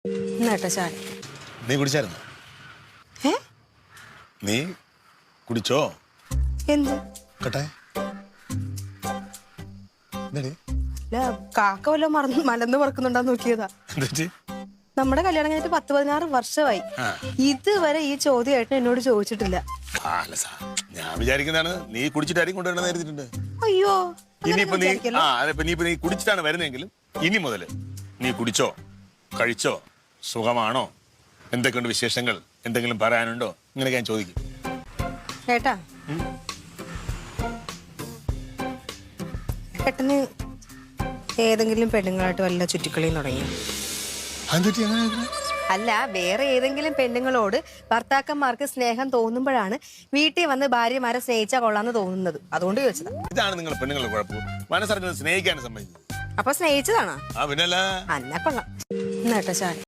നേട്ടാ ചായ. നീ കുടിച്ചായിരുന്നോ? ഏ? നീ കുടിച്ചോ? എന്ത്? കേട്ടെ അല്ല, കാക്ക വല്ലതും മലന്ന് പറക്കുന്നുണ്ടാന്ന് നോക്കിയതാ. നമ്മുടെ കല്യാണം കഴിഞ്ഞിട്ട് 10-16 വർഷമായി. ഇതുവരെ ഈ ചോദ്യമായിട്ട് എന്നോട് ചോദിച്ചിട്ടില്ല. ഞാൻ വിചാരിക്കുന്നതാണ് നീ കുടിച്ചിട്ടായിരിക്കും കൊണ്ടുവരണം നേരിട്ടുണ്ട്. അയ്യോ, ഇനിയിപ്പോ നീ കുടിച്ചിട്ടാണ് വരുന്നെങ്കിലും ഇനി മുതല് നീ കുടിച്ചോ, കഴിച്ചോ, സുഖമാണോ, എന്തൊക്കെയുണ്ട് വിശേഷങ്ങൾ, എന്തെങ്കിലും പറയാനുണ്ടോ, ഇങ്ങനെ ഞാൻ ചോദിക്കും. ഏട്ടാ, ഏട്ടന് ഏതെങ്കിലും പെണ്ണുങ്ങളായിട്ട് വല്ല ചുറ്റിക്കളിയും തുടങ്ങി? അല്ല, വേറെ ഏതെങ്കിലും പെണ്ണുങ്ങളോട് ഭർത്താക്കന്മാർക്ക് സ്നേഹം തോന്നുമ്പോഴാണ് വീട്ടിൽ വന്ന് ഭാര്യമാരെ സ്നേഹിച്ചാ കൊള്ളാന്ന് തോന്നുന്നത്. അതുകൊണ്ട് ചോദിച്ചതാ. ഇതാണ് നിങ്ങൾ പെണ്ണുങ്ങളുടെ കുഴപ്പം, മനസ്സറിഞ്ഞ് സ്നേഹിക്കാൻ സമ്മതിച്ചത്. അപ്പൊ സ്നേഹിച്ചതാണോ? പിന്നല്ല. അന്ന കൊള്ളാം. നേട്ടാ ചായ.